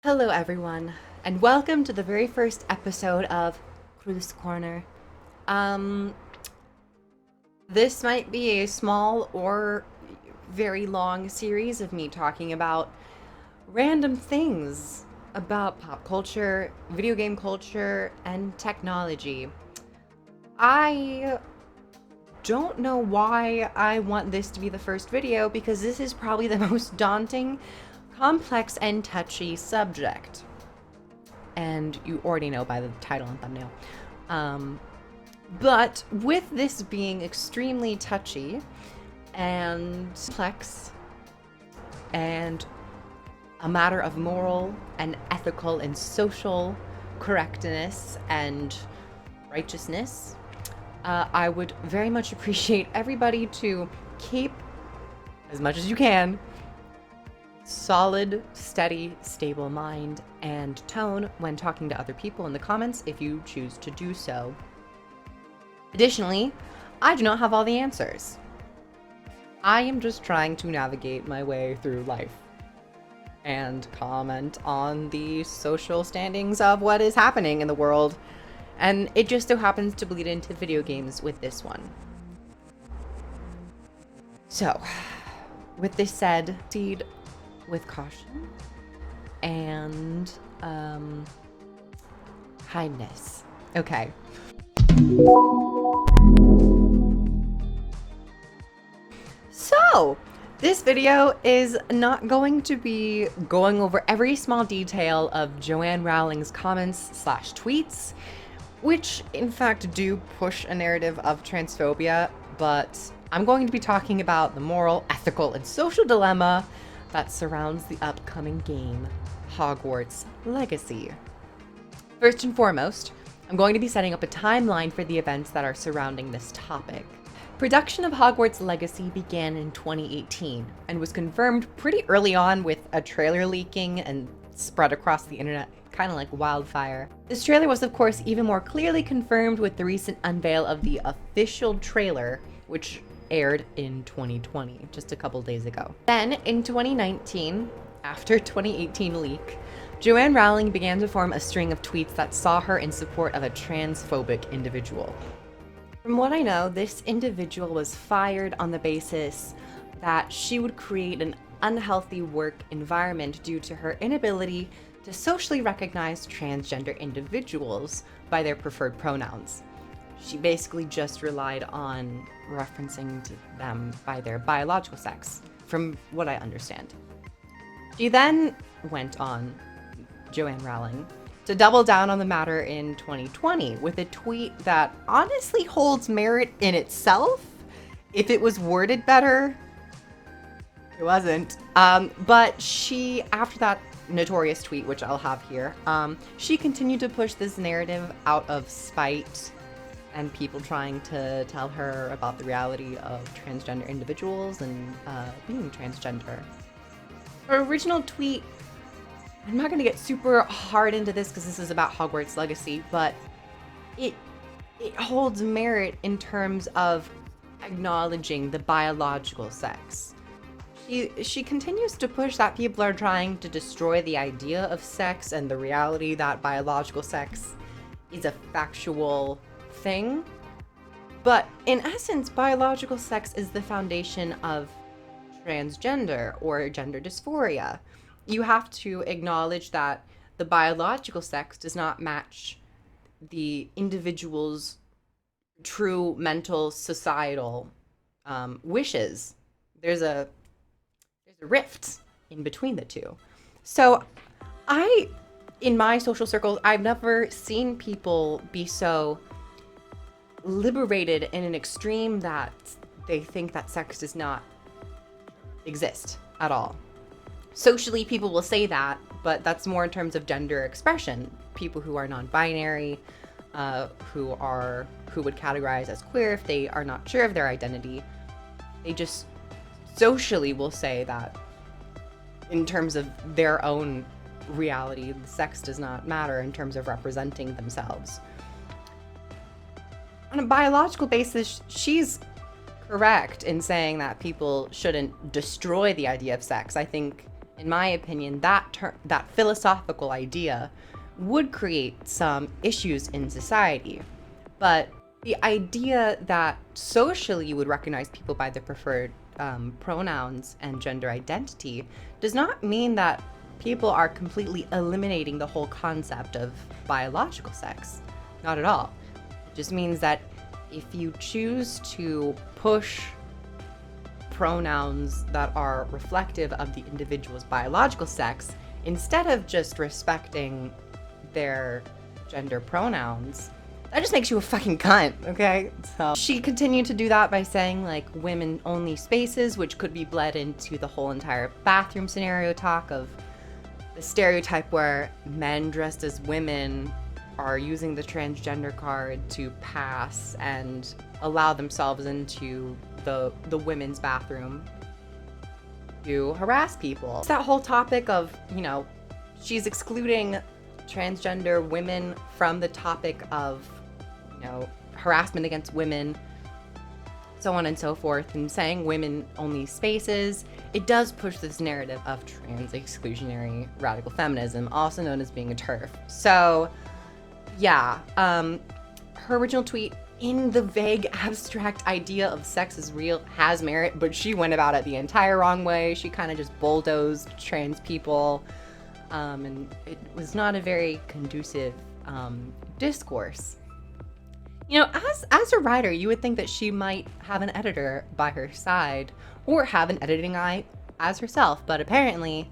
Hello, everyone, and welcome to the very first episode of KROOF'z Corner. Um, this might be a small or very long series of me talking about random things about pop culture, video game culture, and technology. I don't know why I want this to be the first video because this is probably the most daunting, complex, and touchy subject. And you already know by the title and thumbnail. But with this being extremely touchy and complex and a matter of moral and ethical and social correctness and righteousness, I would very much appreciate everybody to keep, as much as you can, solid, steady, stable mind and tone when talking to other people in the comments if you choose to do so. Additionally, I do not have all the answers. I am just trying to navigate my way through life and comment on the social standings of what is happening in the world, and it just so happens to bleed into video games with this one. So, with this said, proceed with caution and kindness. Okay. So, this video is not going to be going over every small detail of Joanne Rowling's comments/tweets, which in fact do push a narrative of transphobia, but I'm going to be talking about the moral, ethical, and social dilemma that surrounds the upcoming game, Hogwarts Legacy. First and foremost, I'm going to be setting up a timeline for the events that are surrounding this topic. Production of Hogwarts Legacy began in 2018 and was confirmed pretty early on with a trailer leaking and spread across the internet kind of like wildfire. This trailer was of course even more clearly confirmed with the recent unveil of the official trailer, which aired in 2020, just a couple days ago. Then, in 2019, after 2018 leak, Joanne Rowling began to form a string of tweets that saw her in support of a transphobic individual. From what I know, this individual was fired on the basis that she would create an unhealthy work environment due to her inability to socially recognize transgender individuals by their preferred pronouns. She basically just relied on referencing to them by their biological sex, from what I understand. She then went on, Joanne Rowling, to double down on the matter in 2020 with a tweet that honestly holds merit in itself. If it was worded better, it wasn't. But she, after that notorious tweet, which I'll have here, she continued to push this narrative out of spite and people trying to tell her about the reality of transgender individuals and being transgender. Her original tweet, I'm not going to get super hard into this because this is about Hogwarts Legacy, but it holds merit in terms of acknowledging the biological sex. She continues to push that people are trying to destroy the idea of sex and the reality that biological sex is a factual thing. But in essence, biological sex is the foundation of transgender or gender dysphoria. You have to acknowledge that the biological sex does not match the individual's true mental societal wishes. There's a rift in between the two. So in my social circles, I've never seen people be so liberated in an extreme that they think that sex does not exist at all. Socially, people will say that, but that's more in terms of gender expression. People who are non-binary, who would categorize as queer if they are not sure of their identity, they just socially will say that in terms of their own reality, sex does not matter in terms of representing themselves. On a biological basis, she's correct in saying that people shouldn't destroy the idea of sex. I think in my opinion, that philosophical idea would create some issues in society. But the idea that socially you would recognize people by their preferred pronouns and gender identity does not mean that people are completely eliminating the whole concept of biological sex. Not at all. It just means that if you choose to push pronouns that are reflective of the individual's biological sex, instead of just respecting their gender pronouns, that just makes you a fucking cunt, okay? So she continued to do that by saying like women only spaces, which could be bled into the whole entire bathroom scenario talk of the stereotype where men dressed as women are using the transgender card to pass and allow themselves into the women's bathroom to harass people. It's that whole topic of, you know, she's excluding transgender women from the topic of, you know, harassment against women, so on and so forth, and saying women only spaces. It does push this narrative of trans exclusionary radical feminism, also known as being a TERF. So yeah, her original tweet, in the vague abstract idea of sex is real, has merit, but she went about it the entire wrong way. She kind of just bulldozed trans people, and it was not a very conducive discourse. You know, as a writer, you would think that she might have an editor by her side or have an editing eye as herself, but apparently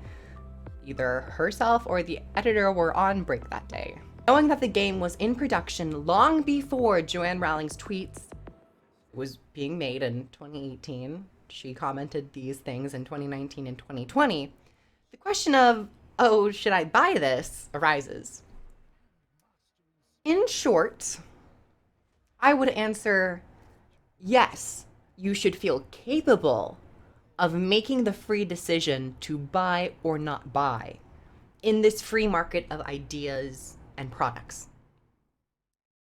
either herself or the editor were on break that day. Knowing that the game was in production long before Joanne Rowling's tweets was being made in 2018, she commented these things in 2019 and 2020, the question of, oh, should I buy this, arises. In short, I would answer, yes, you should feel capable of making the free decision to buy or not buy in this free market of ideas and products.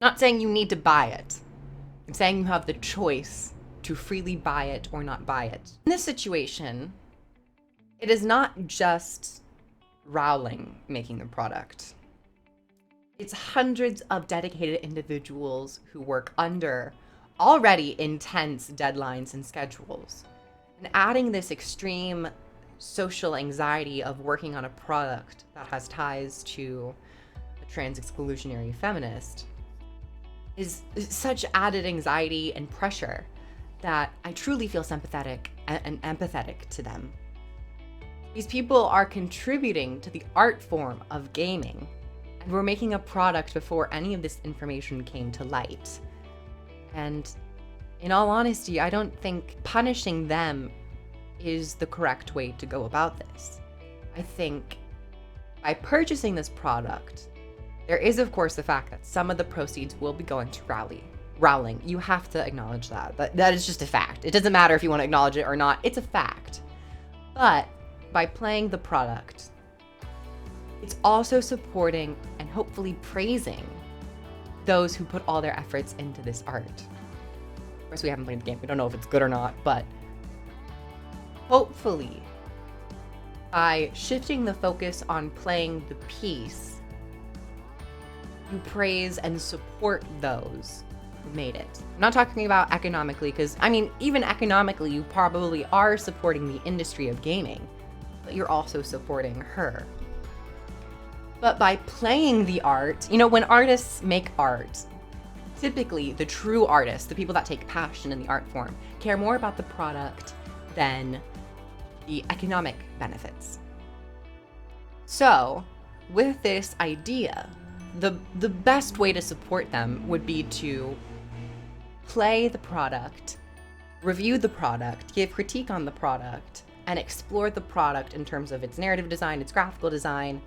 Not saying you need to buy it. I'm saying you have the choice to freely buy it or not buy it. In this situation, it is not just Rowling making the product. It's hundreds of dedicated individuals who work under already intense deadlines and schedules. And adding this extreme social anxiety of working on a product that has ties to trans exclusionary feminist is such added anxiety and pressure that I truly feel sympathetic and empathetic to them. These people are contributing to the art form of gaming, and we're making a product before any of this information came to light. And in all honesty, I don't think punishing them is the correct way to go about this. I think by purchasing this product, there is, of course, the fact that some of the proceeds will be going to Rowling. You have to acknowledge that. That is just a fact. It doesn't matter if you want to acknowledge it or not. It's a fact. But by playing the product, it's also supporting and hopefully praising those who put all their efforts into this art. Of course, we haven't played the game. We don't know if it's good or not, but hopefully, by shifting the focus on playing the piece, you praise and support those who made it. I'm not talking about economically, because, I mean, even economically, you probably are supporting the industry of gaming, but you're also supporting her. But by playing the art, you know, when artists make art, typically the true artists, the people that take passion in the art form, care more about the product than the economic benefits. So, with this idea, the best way to support them would be to play the product, review the product, give critique on the product, and explore the product in terms of its narrative design, its graphical design,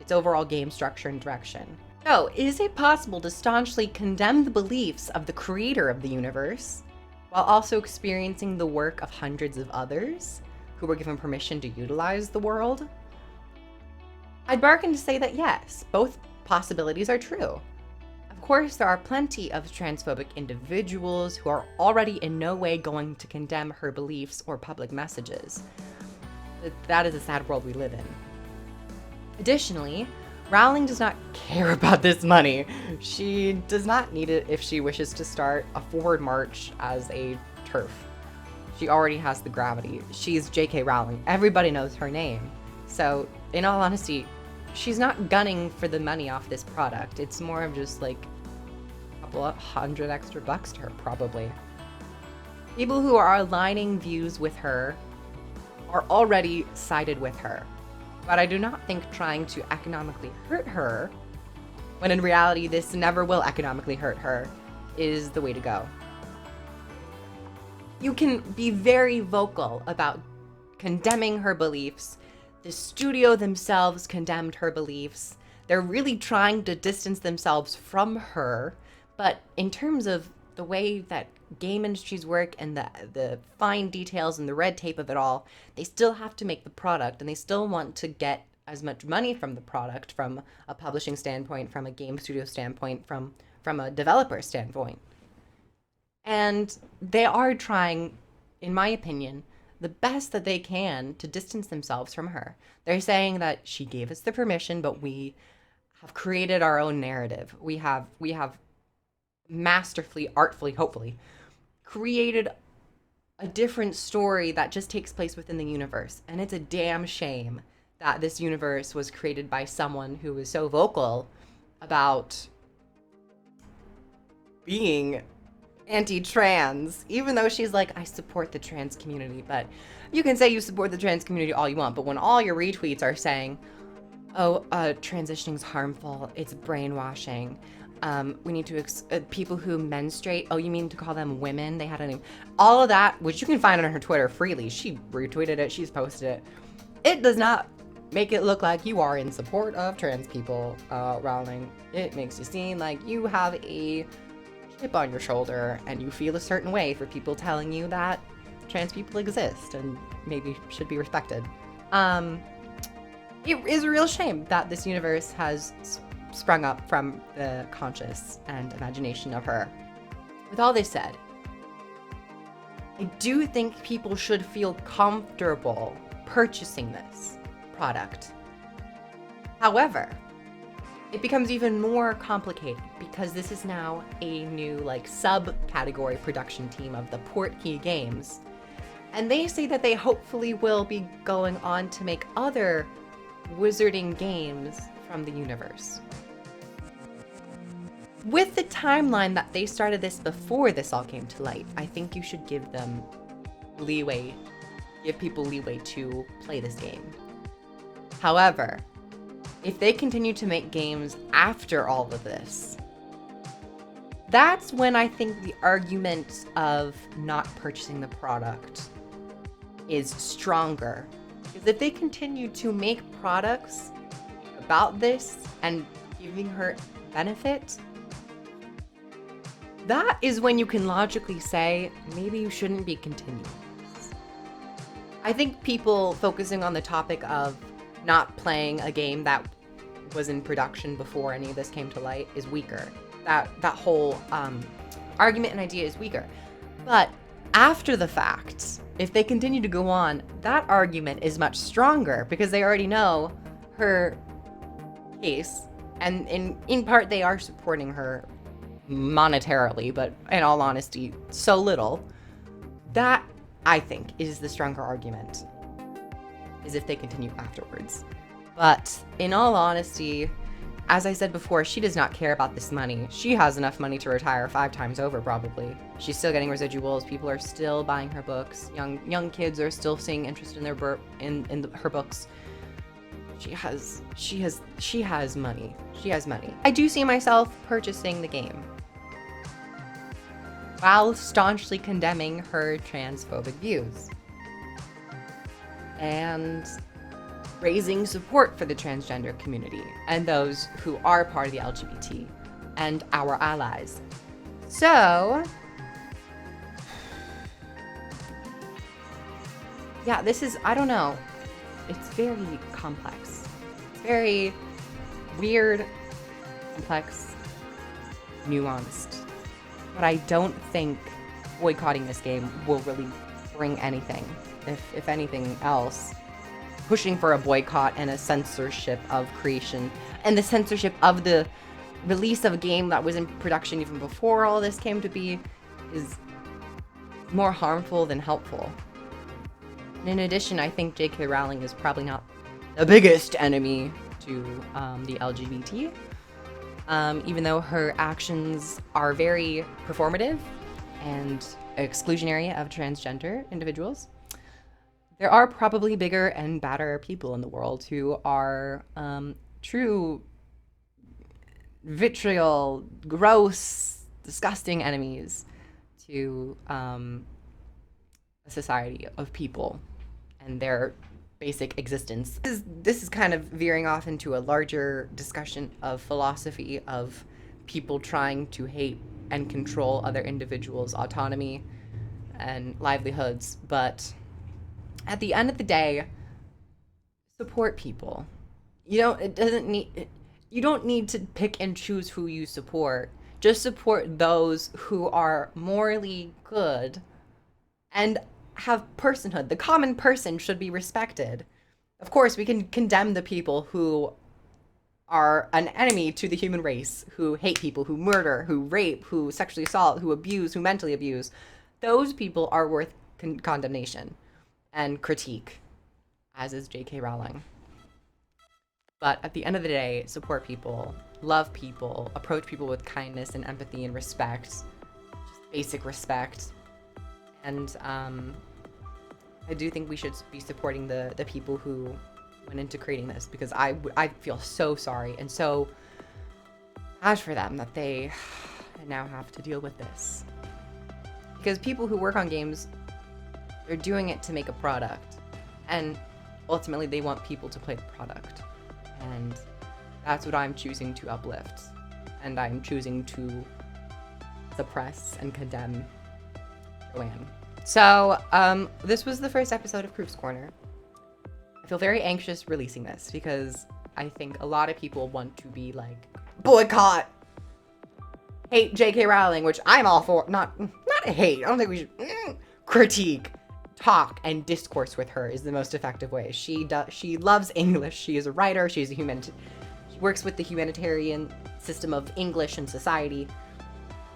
its overall game structure and direction. So, is it possible to staunchly condemn the beliefs of the creator of the universe while also experiencing the work of hundreds of others who were given permission to utilize the world? I'd bargain to say that yes, both possibilities are true. Of course, there are plenty of transphobic individuals who are already in no way going to condemn her beliefs or public messages. That is a sad world we live in. Additionally, Rowling does not care about this money. She does not need it if she wishes to start a forward march as a TERF. She already has the gravity. She's J.K. Rowling. Everybody knows her name. So, in all honesty, she's not gunning for the money off this product. It's more of just like a couple of $100 extra to her, probably. People who are aligning views with her are already sided with her. But I do not think trying to economically hurt her, when in reality this never will economically hurt her, is the way to go. You can be very vocal about condemning her beliefs. The studio themselves condemned her beliefs. They're really trying to distance themselves from her, but in terms of the way that game industries work and the fine details and the red tape of it all, they still have to make the product, and they still want to get as much money from the product from a publishing standpoint, from a game studio standpoint, from a developer standpoint. And they are trying, in my opinion, the best that they can to distance themselves from her. They're saying that she gave us the permission, but we have created our own narrative. We have masterfully, artfully, hopefully, created a different story that just takes place within the universe. And it's a damn shame that this universe was created by someone who was so vocal about being anti-trans, even though she's like, I support the trans community. But you can say you support the trans community all you want, but when all your retweets are saying, oh, transitioning's harmful, it's brainwashing, we need to, people who menstruate, oh, you mean to call them women? They had a name. All of that, which you can find on her Twitter freely. She retweeted it, she's posted it. It does not make it look like you are in support of trans people, Rowling. It makes you seem like you have a chip on your shoulder and you feel a certain way for people telling you that trans people exist and maybe should be respected. It is a real shame that this universe has sprung up from the conscious and imagination of her. With all this said, I do think people should feel comfortable purchasing this product. However, it becomes even more complicated because this is now a new subcategory production team of the Portkey Games. And they say that they hopefully will be going on to make other wizarding games from the universe. With the timeline that they started this before this all came to light, I think you should give them leeway, give people leeway to play this game. However, if they continue to make games after all of this, that's when I think the argument of not purchasing the product is stronger. Because if they continue to make products about this and giving her benefit, that is when you can logically say, maybe you shouldn't be continuing this. I think people focusing on the topic of not playing a game that was in production before any of this came to light is weaker. That whole argument and idea is weaker. But after the fact, if they continue to go on, that argument is much stronger because they already know her case, and in part they are supporting her monetarily, but in all honesty, so little. That, I think, is the stronger argument, is if they continue afterwards. But in all honesty, as I said before, she does not care about this money. She has enough money to retire 5 times over, probably. She's still getting residuals. People are still buying her books. Young kids are still seeing interest in her books. She has money. She has money. I do see myself purchasing the game, while staunchly condemning her transphobic views and raising support for the transgender community and those who are part of the LGBT and our allies. So, yeah, this is, I don't know, it's very complex. It's very weird, complex, nuanced. But I don't think boycotting this game will really bring anything. If anything else, pushing for a boycott and a censorship of creation, and the censorship of the release of a game that was in production even before all this came to be, is more harmful than helpful. And in addition, I think J.K. Rowling is probably not the biggest enemy to the LGBT, even though her actions are very performative and exclusionary of transgender individuals. There are probably bigger and badder people in the world who are true vitriol, gross, disgusting enemies to a society of people and their basic existence. This is kind of veering off into a larger discussion of philosophy of people trying to hate and control other individuals' autonomy and livelihoods, but at the end of the day, support people. You don't need to pick and choose who you support. Just support those who are morally good and have personhood. The common person should be respected. Of course, we can condemn the people who are an enemy to the human race, who hate people, who murder, who rape, who sexually assault, who abuse, who mentally abuse. Those people are worth condemnation and critique, as is J.K. Rowling. But at the end of the day, support people, love people, approach people with kindness and empathy and respect, just basic respect. And I do think we should be supporting the people who went into creating this, because I feel so sorry and so bad for them that they now have to deal with this. Because people who work on games, they're doing it to make a product, and ultimately they want people to play the product. And that's what I'm choosing to uplift. And I'm choosing to suppress and condemn Joanne. So, this was the first episode of KROOF'z Corner. I feel very anxious releasing this because I think a lot of people want to be like, boycott, hate J.K. Rowling, which I'm all for. Not hate. I don't think we should critique. Talk and discourse with her is the most effective way. She loves English. She is a writer. She's a she works with the humanitarian system of English and society.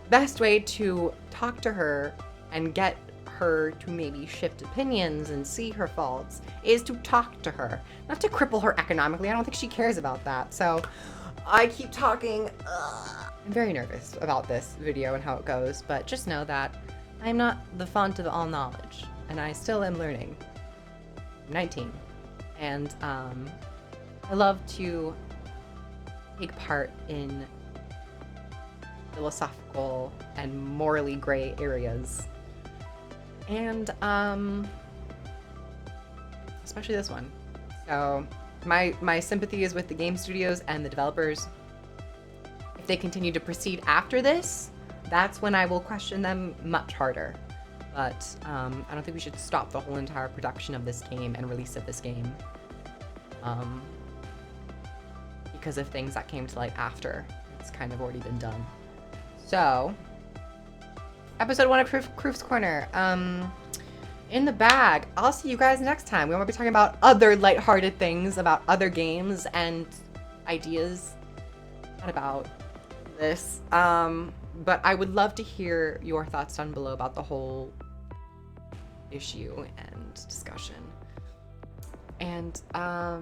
Best way to talk to her and get her to maybe shift opinions and see her faults is to talk to her, not to cripple her economically. I don't think she cares about that. So I keep talking. I'm very nervous about this video and how it goes, but just know that I'm not the font of all knowledge. And I still am learning. I'm 19. And I love to take part in philosophical and morally gray areas. And especially this one. So my sympathy is with the game studios and the developers. If they continue to proceed after this, that's when I will question them much harder. But I don't think we should stop the whole entire production of this game and release of this game because of things that came to light after it's kind of already been done. So, episode 1 of KROOF'z Corner in the bag. I'll see you guys next time. We won't be talking about other lighthearted things, about other games and ideas, not about this. But I would love to hear your thoughts down below about the whole issue and discussion. And I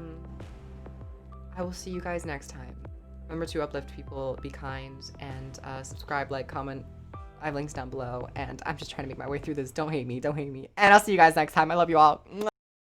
will see you guys next time. Remember to uplift people, be kind, and subscribe, like, comment. I have links down below, and I'm just trying to make my way through this. Don't hate me, don't hate me. And I'll see you guys next time. I love you all.